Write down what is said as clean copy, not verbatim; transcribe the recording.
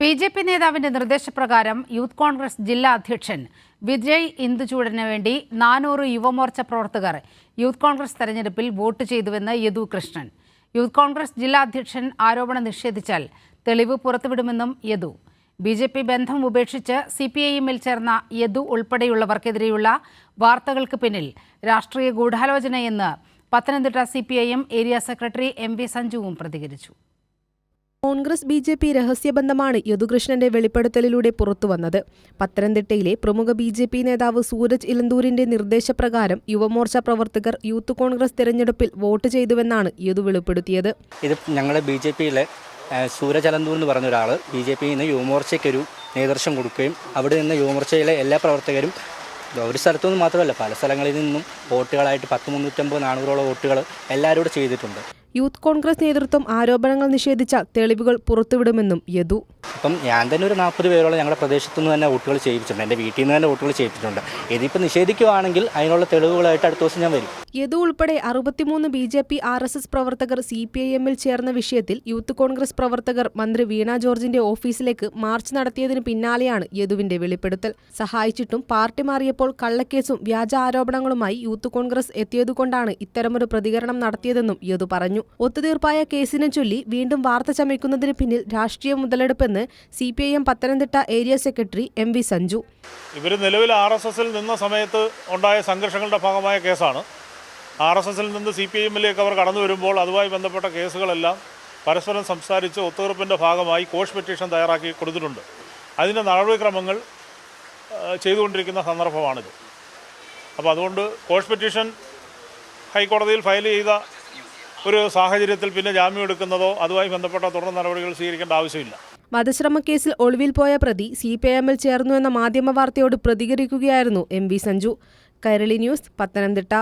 BJP. നേതാവിന്റെ നിർദ്ദേശപ്രകാരം youth Congress ജില്ലാ അധ്യക്ഷൻ വിജയ് ഇന്ദുചൂടന് വേണ്ടി 400 യുവമോർച്ച പ്രവർത്തകർ യൂത്ത് കോൺഗ്രസ് തെരഞ്ഞെടുപ്പിൽ വോട്ട് ചെയ്തുവെന്ന് യദു കൃഷ്ണൻ. യൂത്ത് കോൺഗ്രസ് ജില്ലാ അധ്യക്ഷൻ ആരോപണം നിഷേധിച്ചാൽ തെളിവ് പുറത്തുവിടുമെന്നും യദു. ബി.ജെ.പി. ബന്ധം ഉപേക്ഷിച്ച് CPIM-ൽ ചേർന്ന യദു ഉൾപ്പെടെയുള്ളവർക്കെതിരെയുള്ള വാർത്തകൾക്ക് പിന്നിൽ രാഷ്ട്രീയ ഗൂഢാലോചനയെന്ന് Pathanamthitta CPIM area secretary MV സഞ്ജുവും പ്രതികരിച്ചു. Congress BJP. രഹസ്യബന്ധമാണ് യദുകൃഷ്ണന്റെ വെളിപ്പെടുത്തലിലൂടെ പുറത്തുവന്നത്. പത്തനംതിട്ടയിലെ പ്രമുഖ ബി.ജെ.പി. നേതാവ് സൂരജ് ഇലന്തൂരിന്റെ നിർദ്ദേശപ്രകാരം യുവമോർച്ച പ്രവർത്തകർ യൂത്ത് കോൺഗ്രസ് തെരഞ്ഞെടുപ്പിൽ വോട്ട് ചെയ്തുവെന്നാണ് യദു വെളിപ്പെടുത്തിയത്. ഇത് ഞങ്ങളുടെ ബി.ജെ.പിയിലെ സൂരജ് ഇലന്തൂർ എന്ന് പറഞ്ഞ ഒരാൾ ബി.ജെ.പിയിൽ നിന്ന് യുവമോർച്ചയ്ക്കൊരു നേതൃത്വം കൊടുക്കുകയും അവിടെ നിന്ന് യുവമോർച്ചയിലെ എല്ലാ പ്രവർത്തകരും ഒരു സ്ഥലത്തുനിന്ന് മാത്രമല്ല പല സ്ഥലങ്ങളിൽ നിന്നും വോട്ടുകളായിട്ട് 350-400 വോട്ടുകൾ എല്ലാവരും ചെയ്തിട്ടുണ്ട്. യൂത്ത് കോൺഗ്രസ് നേതൃത്വം ആരോപണങ്ങൾ നിഷേധിച്ച തെളിവുകൾ പുറത്തുവിടുമെന്നും യദു. അപ്പം ഞാൻ തന്നെ ഒരു 40 പേരോളം ഞങ്ങളുടെ പ്രദേശത്തു നിന്ന് തന്നെ വോട്ടുകൾ ചെയ്യിച്ചിട്ടുണ്ട്. എൻ്റെ വീട്ടിൽ നിന്ന് തന്നെ വോട്ടുകൾ ചെയ്യിച്ചിട്ടുണ്ട്. ഇതിപ്പോൾ നിഷേധിക്കുകയാണെങ്കിൽ അതിനുള്ള തെളിവുകളായിട്ട് അടുത്ത ദിവസം ഞാൻ വരും. യദു ഉൾപ്പെടെ 63 ബി.ജെ.പി. RSS പ്രവർത്തകർ CPIM-ൽ ചേർന്ന വിഷയത്തിൽ യൂത്ത് കോൺഗ്രസ് പ്രവർത്തകർ മന്ത്രി വീണ ജോർജിന്റെ ഓഫീസിലേക്ക് മാർച്ച് നടത്തിയതിന് പിന്നാലെയാണ് യദുവിന്റെ വെളിപ്പെടുത്തൽ. സഹായിച്ചിട്ടും പാർട്ടി മാറിയപ്പോൾ കള്ളക്കേസും വ്യാജ ആരോപണങ്ങളുമായി യൂത്ത് കോൺഗ്രസ് എത്തിയതുകൊണ്ടാണ് ഇത്തരമൊരു പ്രതികരണം നടത്തിയതെന്നും യദു പറഞ്ഞു. ഒത്തുതീർപ്പായ കേസിനെ ചൊല്ലി വീണ്ടും വാർത്ത ചമയ്ക്കുന്നതിന് പിന്നിൽ രാഷ്ട്രീയ മുതലെടുപ്പെന്ന് CPIM Pathanamthitta area secretary MV Sanju. ഇവർ നിലവിൽ RSSൽ നിന്ന സമയത്ത് ഉണ്ടായ സംഘർഷങ്ങളുടെ ഭാഗമായ കേസാണ്. RSSൽ നിന്ന് CPIM-ലേക്ക് അവർ കടന്നു വരുമ്പോൾ അതുമായി ബന്ധപ്പെട്ട കേസുകളെല്ലാം പരസ്പരം സംസാരിച്ച് ഒത്തുതീർപ്പിൻ്റെ ഭാഗമായി കോഷ് പെറ്റീഷൻ തയ്യാറാക്കി കൊടുത്തിട്ടുണ്ട്. അതിൻ്റെ നടപടിക്രമങ്ങൾ ചെയ്തുകൊണ്ടിരിക്കുന്ന സന്ദർഭമാണിത്. അപ്പോൾ അതുകൊണ്ട് കോഷ് പെറ്റീഷൻ ഹൈക്കോടതിയിൽ ഫയൽ ചെയ്ത ഒരു സാഹചര്യത്തിൽ പിന്നെ ജാമ്യം എടുക്കുന്നതോ അതുമായി ബന്ധപ്പെട്ട തുടർ നടപടികൾ സ്വീകരിക്കേണ്ട ആവശ്യമില്ല. വധശ്രമക്കേസിൽ ഒളിവിൽ പോയ പ്രതി CPIM-ൽ ചേർന്നു എന്ന മാധ്യമ വാർത്തയോട് പ്രതികരിക്കുകയായിരുന്നു MV സഞ്ജു. കൈരളി ന്യൂസ്, പത്തനംതിട്ട.